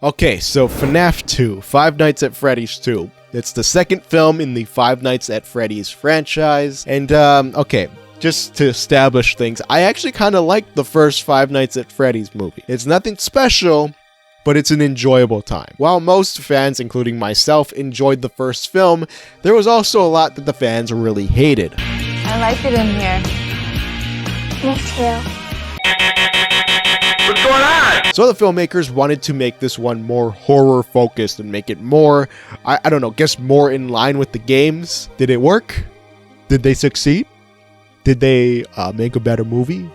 Okay, so FNAF 2, Five Nights at Freddy's 2. It's the second film in the Five Nights at Freddy's franchise. And, okay, just to establish things, I actually kind of like the first Five Nights at Freddy's movie. It's nothing special, but it's an enjoyable time. While most fans, including myself, enjoyed the first film, there was also a lot that the fans really hated. I like it in here. Me too. What's going on? So the filmmakers wanted to make this one more horror focused and make it more, I don't know, guess more in line with the games. Did it work? Did they succeed? Did they make a better movie?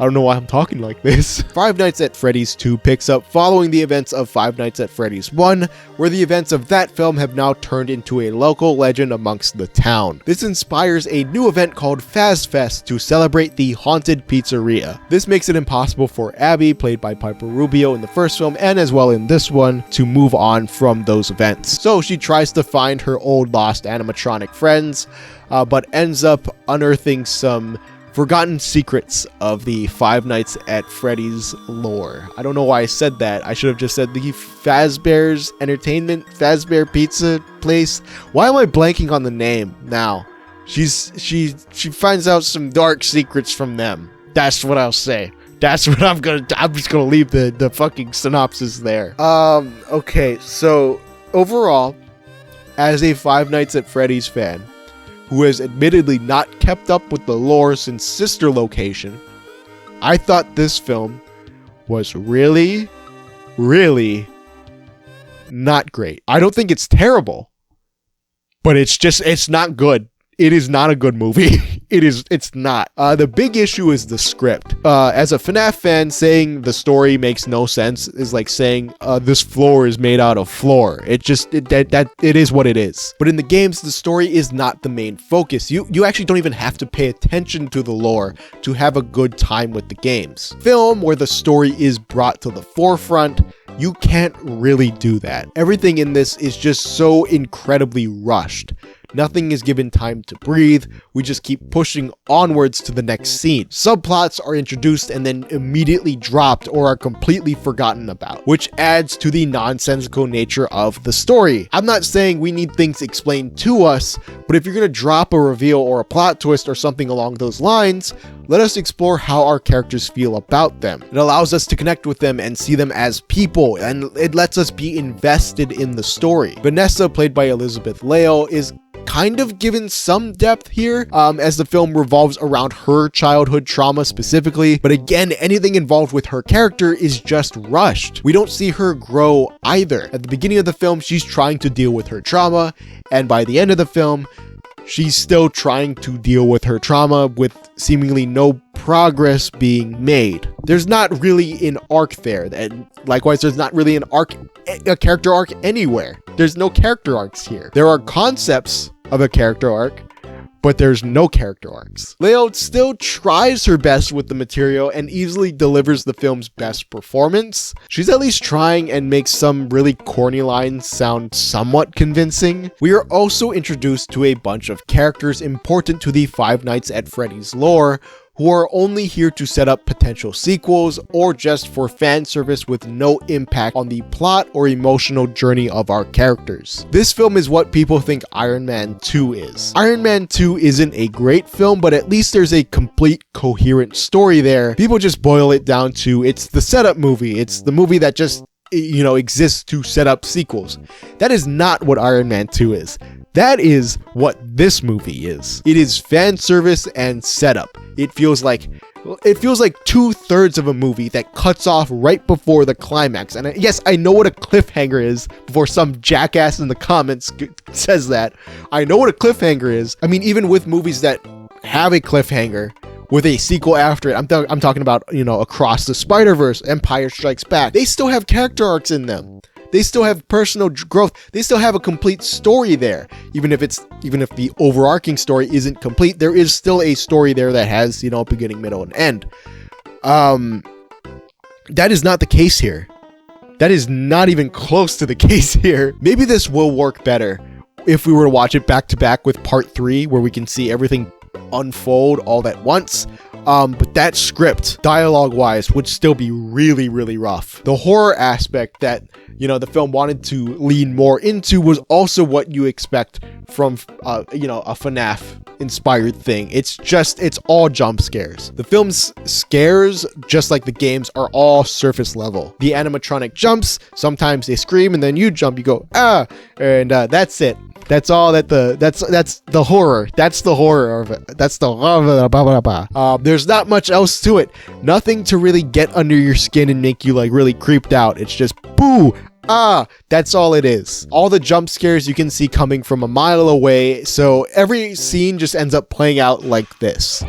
I don't know why I'm talking like this. Five Nights at Freddy's 2 picks up following the events of Five Nights at Freddy's 1, where the events of that film have now turned into a local legend amongst the town. This inspires a new event called FazFest to celebrate the haunted pizzeria. This makes it impossible for Abby, played by Piper Rubio in the first film and as well in this one, to move on from those events. So she tries to find her old lost animatronic friends, but ends up unearthing some forgotten secrets of the Five Nights at Freddy's lore. I don't know why I said that. I should have just said the Fazbear's Entertainment, Fazbear Pizza place. Why am I blanking on the name now? She finds out some dark secrets from them. That's what I'll say. That's what I'm just gonna leave the fucking synopsis there. Okay, so overall, as a Five Nights at Freddy's fan, who has admittedly not kept up with the lore since Sister Location, I thought this film was really, really not great. I don't think it's terrible, but it's not good. It is not a good movie. It's not. The big issue is the script. As a FNAF fan, saying the story makes no sense is like saying this floor is made out of floor. It is what it is. But in the games, the story is not the main focus. You actually don't even have to pay attention to the lore to have a good time with the games. Film, where the story is brought to the forefront, you can't really do that. Everything in this is just so incredibly rushed. Nothing is given time to breathe. We just keep pushing onwards to the next scene. Subplots are introduced and then immediately dropped or are completely forgotten about, which adds to the nonsensical nature of the story. I'm not saying we need things explained to us, but if you're going to drop a reveal or a plot twist or something along those lines, let us explore how our characters feel about them. It allows us to connect with them and see them as people, and it lets us be invested in the story. Vanessa, played by Elizabeth Lail, is kind of given some depth here, as the film revolves around her childhood trauma specifically, but again, anything involved with her character is just rushed. We don't see her grow either. At the beginning of the film, she's trying to deal with her trauma, and by the end of the film, she's still trying to deal with her trauma with seemingly no progress being made. There's not really an arc there, and likewise, there's not really a character arc anywhere. There's no character arcs here. There are concepts of a character arc, but there's no character arcs. Lail still tries her best with the material and easily delivers the film's best performance. She's at least trying and makes some really corny lines sound somewhat convincing. We are also introduced to a bunch of characters important to the Five Nights at Freddy's lore, who are only here to set up potential sequels or just for fan service with no impact on the plot or emotional journey of our characters. This film is what people think Iron Man 2 is. Iron Man 2 isn't a great film, but at least there's a complete, coherent story there. People just boil it down to it's the setup movie. It's the movie that just, exists to set up sequels. That is not what Iron Man 2 is. That is what this movie is. It is fan service and setup. It feels like 2/3 of a movie that cuts off right before the climax. And yes, I know what a cliffhanger is before some jackass in the comments says that. I know what a cliffhanger is. I mean, even with movies that have a cliffhanger with a sequel after it, I'm talking about, Across the Spider-Verse, Empire Strikes Back. They still have character arcs in them. They still have personal growth. They still have a complete story there. Even if the overarching story isn't complete, there is still a story there that has, beginning, middle, and end. That is not the case here. That is not even close to the case here. Maybe this will work better if we were to watch it back to back with part 3, where we can see everything unfold all at once. But that script, dialogue-wise, would still be really, really rough. The horror aspect that, the film wanted to lean more into was also what you expect from, a FNAF inspired thing. It's all jump scares. The film's scares, just like the games, are all surface level. The animatronic jumps, sometimes they scream and then you jump, you go, ah, and that's it. That's all that's the horror. That's the horror of it. That's the blah, blah, blah. There's not much else to it. Nothing to really get under your skin and make you like really creeped out. It's just boo. That's all it is. All the jump scares you can see coming from a mile away, so every scene just ends up playing out like this.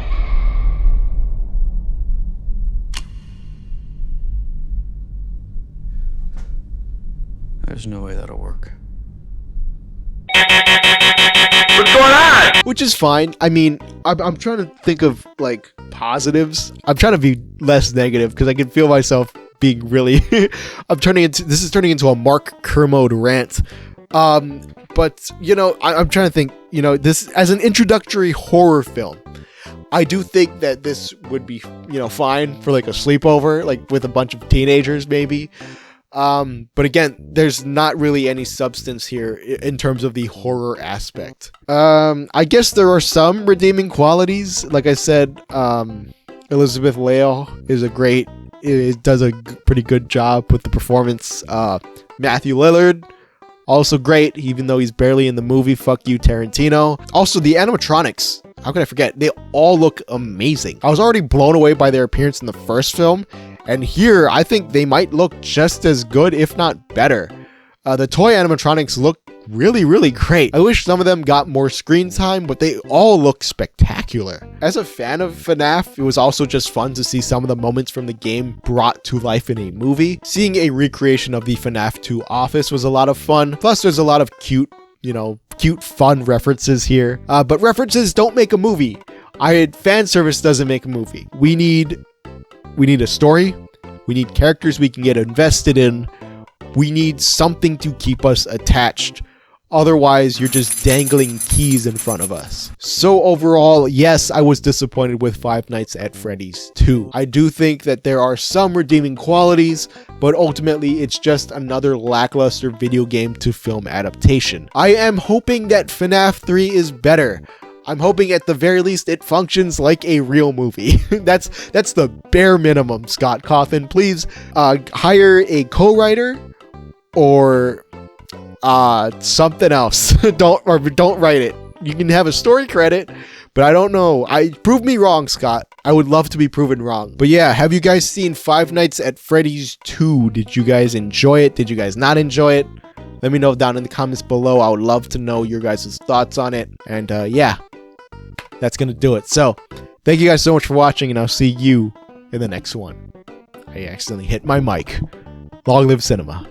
There's no way that'll work. What's going on? Which is fine. I mean, I'm trying to think of like positives. I'm trying to be less negative because I can feel myself being really this is turning into a Mark Kermode rant. But I'm trying to think, this as an introductory horror film, I do think that this would be, fine for like a sleepover, like with a bunch of teenagers maybe. But again, there's not really any substance here in terms of the horror aspect. I guess there are some redeeming qualities. Like I said, Elizabeth Lail does a pretty good job with the performance. Matthew Lillard, also great, even though he's barely in the movie. Fuck you, Tarantino. Also, the animatronics, how could I forget? They all look amazing. I was already blown away by their appearance in the first film, and here I think they might look just as good, if not better. The toy animatronics look really, really great. I wish some of them got more screen time, but they all look spectacular. As a fan of FNAF, it was also just fun to see some of the moments from the game brought to life in a movie. Seeing a recreation of the FNAF 2 office was a lot of fun. Plus, there's a lot of cute, fun references here. But references don't make a movie. Fan service doesn't make a movie. We need a story. We need characters we can get invested in. We need something to keep us attached. Otherwise, you're just dangling keys in front of us. So overall, yes, I was disappointed with Five Nights at Freddy's 2. I do think that there are some redeeming qualities, but ultimately it's just another lackluster video game to film adaptation. I am hoping that FNAF 3 is better. I'm hoping at the very least it functions like a real movie. That's the bare minimum, Scott Cawthon. Please hire a co-writer or something else. don't write it. You can have a story credit, but I don't know. Prove me wrong, Scott. I would love to be proven wrong. But yeah, have you guys seen Five Nights at Freddy's 2? Did you guys enjoy it? Did you guys not enjoy it? Let me know down in the comments below. I would love to know your guys' thoughts on it. And yeah, that's gonna do it. So thank you guys so much for watching, and I'll see you in the next one. I accidentally hit my mic. Long live cinema.